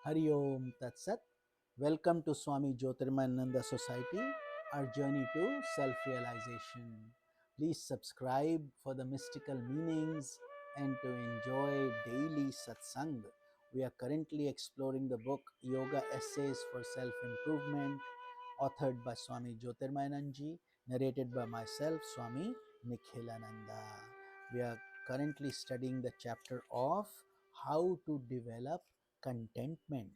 Hari Om Tat Sat. Welcome to Swami Jyotirmayananda Society, our journey to self realization. Please subscribe for the mystical meanings and to enjoy daily satsang. We are currently exploring the book Yoga Essays for Self Improvement, authored by Swami Jyotirmayananda, narrated by myself, Swami Nikhilananda. We are currently studying the chapter of how to develop contentment.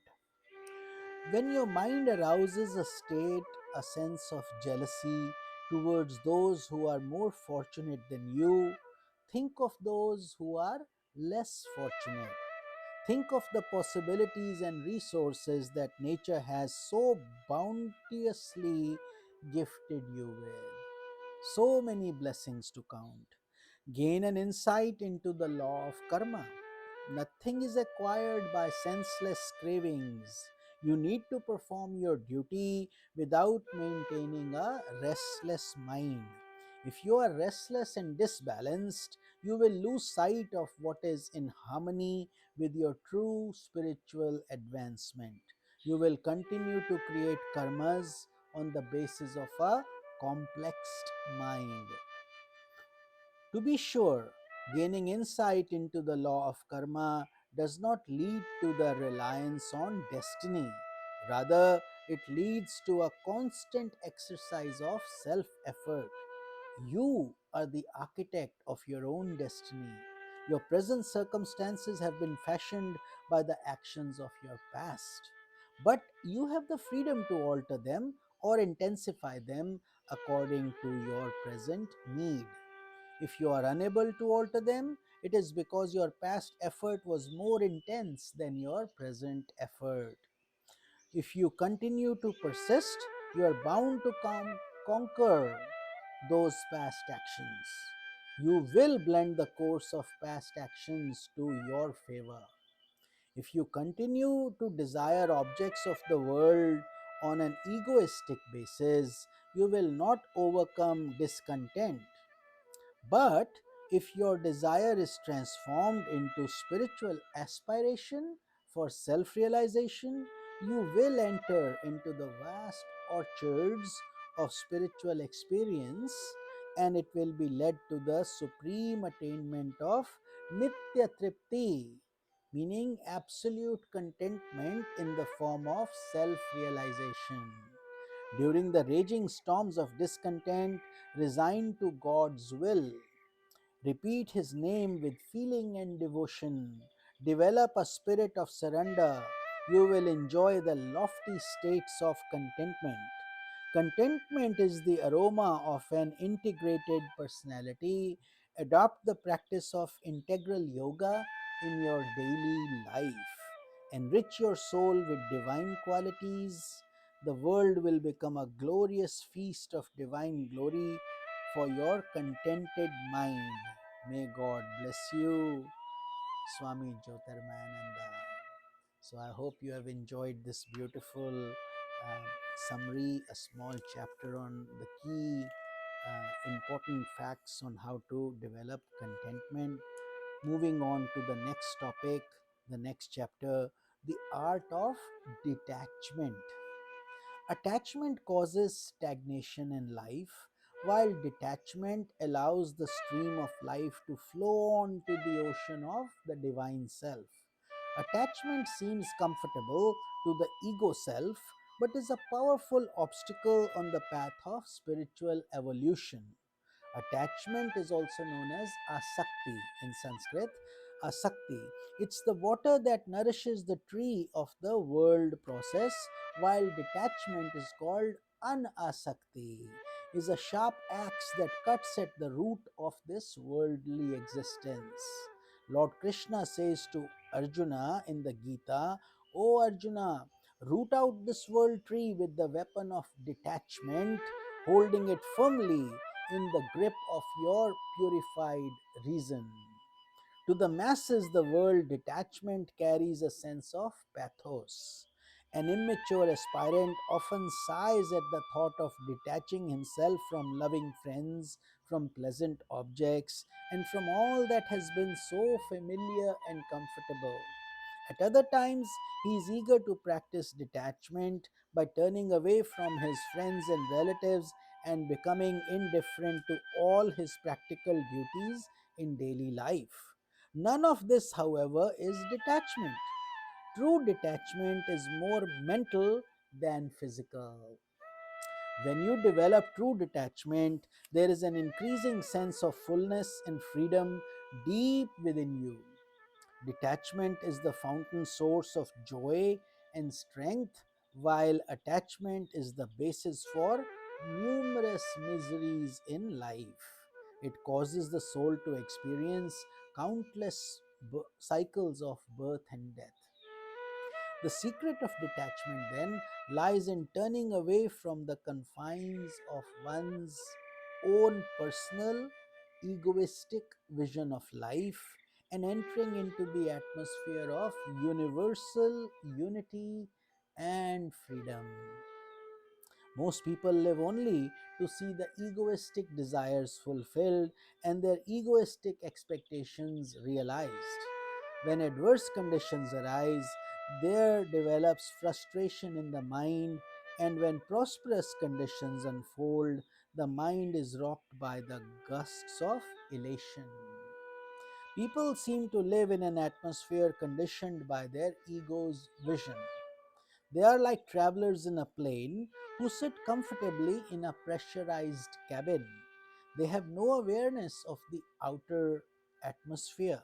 When your mind arouses a sense of jealousy towards those who are more fortunate than you, think of those who are less fortunate. Think of the possibilities and resources that nature has so bounteously gifted you with. So many blessings to count. Gain an insight into the law of karma. Nothing is acquired by senseless cravings. You need to perform your duty without maintaining a restless mind. If you are restless and disbalanced, you will lose sight of what is in harmony with your true spiritual advancement. You will continue to create karmas on the basis of a complexed mind. To be sure, gaining insight into the law of karma does not lead to the reliance on destiny. Rather, it leads to a constant exercise of self effort. You are the architect of your own destiny. Your present circumstances have been fashioned by the actions of your past. But you have the freedom to alter them or intensify them according to your present need. If you are unable to alter them, it is because your past effort was more intense than your present effort. If you continue to persist, you are bound to conquer those past actions. You will blend the course of past actions to your favor. If you continue to desire objects of the world on an egoistic basis, you will not overcome discontent. But if your desire is transformed into spiritual aspiration for self realization, you will enter into the vast orchards of spiritual experience, and it will be led to the supreme attainment of Nitya Tripti, meaning absolute contentment in the form of self realization. During the raging storms of discontent, resign to God's will. Repeat His name with feeling and devotion. Develop a spirit of surrender. You will enjoy the lofty states of contentment. Contentment is the aroma of an integrated personality. Adopt the practice of integral yoga in your daily life. Enrich your soul with divine qualities. The world will become a glorious feast of divine glory for your contented mind. May God bless you, Swami Jyotirmayananda. So I hope you have enjoyed this beautiful summary, a small chapter on the key important facts on how to develop contentment. Moving on to the next topic, the next chapter, the art of detachment. Attachment causes stagnation in life, while detachment allows the stream of life to flow on to the ocean of the divine self. Attachment seems comfortable to the ego self, but is a powerful obstacle on the path of spiritual evolution. Attachment is also known as asakti in Sanskrit. Asakti. It's the water that nourishes the tree of the world process, while detachment is called anasakti, is a sharp axe that cuts at the root of this worldly existence. Lord Krishna says to Arjuna in the Gita, O Arjuna, root out this world tree with the weapon of detachment, holding it firmly in the grip of your purified reason. To the masses, the word detachment carries a sense of pathos. An immature aspirant often sighs at the thought of detaching himself from loving friends, from pleasant objects, and from all that has been so familiar and comfortable. At other times, he is eager to practice detachment by turning away from his friends and relatives and becoming indifferent to all his practical duties in daily life. None of this, however, is detachment. True detachment is more mental than physical. When you develop true detachment, there is an increasing sense of fullness and freedom deep within you. Detachment is the fountain source of joy and strength, while attachment is the basis for numerous miseries in life. It causes the soul to experience countless cycles of birth and death. The secret of detachment then lies in turning away from the confines of one's own personal, egoistic vision of life and entering into the atmosphere of universal unity and freedom. Most people live only to see the egoistic desires fulfilled and their egoistic expectations realized. When adverse conditions arise, there develops frustration in the mind, and when prosperous conditions unfold, the mind is rocked by the gusts of elation. People seem to live in an atmosphere conditioned by their ego's vision. They are like travelers in a plane who sit comfortably in a pressurized cabin. They have no awareness of the outer atmosphere.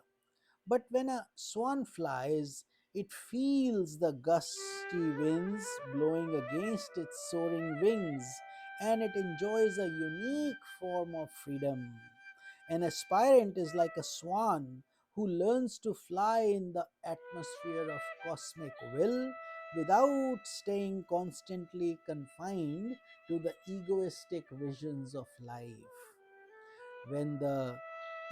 But when a swan flies, it feels the gusty winds blowing against its soaring wings and it enjoys a unique form of freedom. An aspirant is like a swan who learns to fly in the atmosphere of cosmic will without staying constantly confined to the egoistic visions of life. When the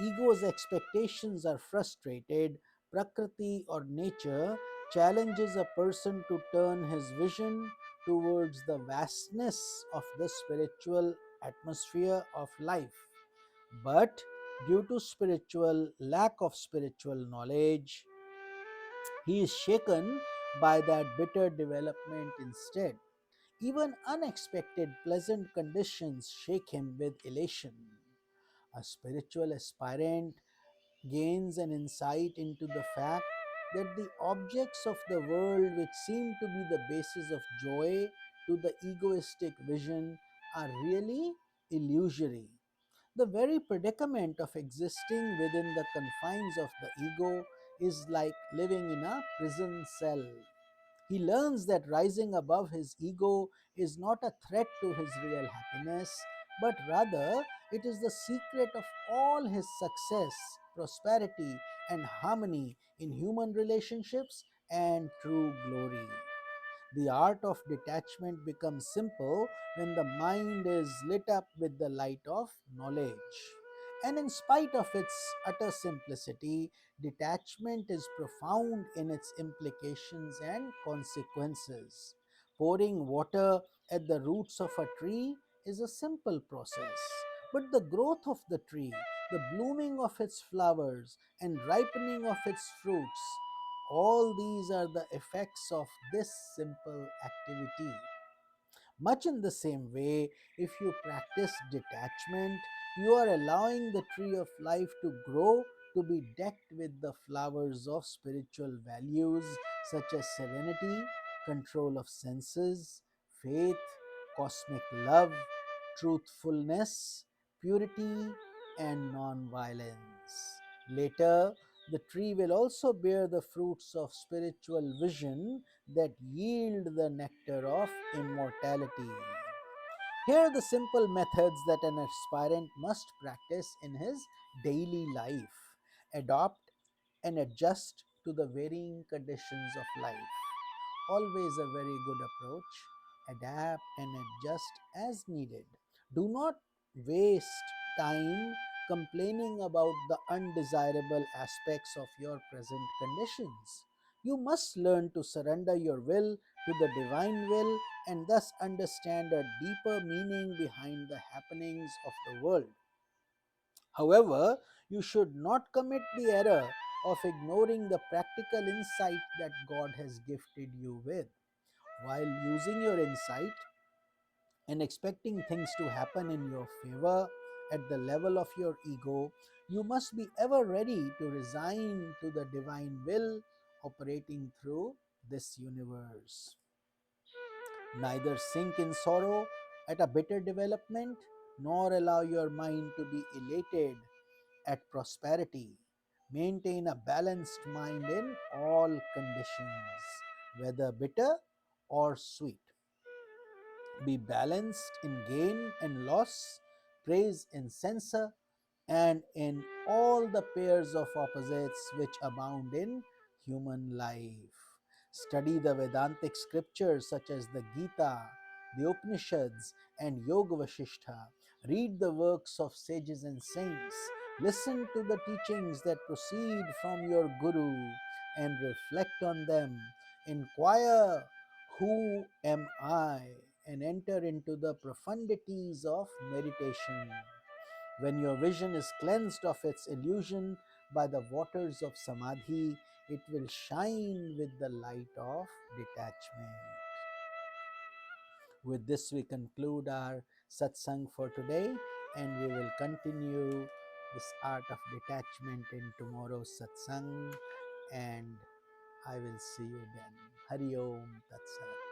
ego's expectations are frustrated, Prakriti or nature challenges a person to turn his vision towards the vastness of the spiritual atmosphere of life. But due to spiritual lack of spiritual knowledge, he is shaken by that bitter development instead. Even unexpected pleasant conditions shake him with elation. A spiritual aspirant gains an insight into the fact that the objects of the world, which seem to be the basis of joy to the egoistic vision, are really illusory. The very predicament of existing within the confines of the ego is like living in a prison cell. He learns that rising above his ego is not a threat to his real happiness, but rather it is the secret of all his success, prosperity, and harmony in human relationships and true glory. The art of detachment becomes simple when the mind is lit up with the light of knowledge. And in spite of its utter simplicity, detachment is profound in its implications and consequences. Pouring water at the roots of a tree is a simple process, but the growth of the tree, the blooming of its flowers, and ripening of its fruits, all these are the effects of this simple activity. Much in the same way, if you practice detachment, you are allowing the tree of life to grow, to be decked with the flowers of spiritual values such as serenity, control of senses, faith, cosmic love, truthfulness, purity, and non-violence. Later, the tree will also bear the fruits of spiritual vision that yield the nectar of immortality. Here are the simple methods that an aspirant must practice in his daily life. Adopt and adjust to the varying conditions of life. Always a very good approach. Adapt and adjust as needed. Do not waste time complaining about the undesirable aspects of your present conditions. You must learn to surrender your will to the divine will and thus understand a deeper meaning behind the happenings of the world. However, you should not commit the error of ignoring the practical insight that God has gifted you with. While using your insight and expecting things to happen in your favor at the level of your ego, you must be ever ready to resign to the divine will operating through this universe. Neither sink in sorrow at a bitter development, nor allow your mind to be elated at prosperity. Maintain a balanced mind in all conditions, whether bitter or sweet. Be balanced in gain and loss, praise and censure, and in all the pairs of opposites which abound in human life. Study the Vedantic scriptures such as the Gita, the Upanishads, and Yoga Vasishtha. Read the works of sages and saints. Listen to the teachings that proceed from your Guru and reflect on them. Inquire, who am I? And enter into the profundities of meditation. When your vision is cleansed of its illusion by the waters of Samadhi, it will shine with the light of detachment. With this, we conclude our satsang for today, and we will continue this art of detachment in tomorrow's satsang. And I will see you then. Hari Om Tat Sat.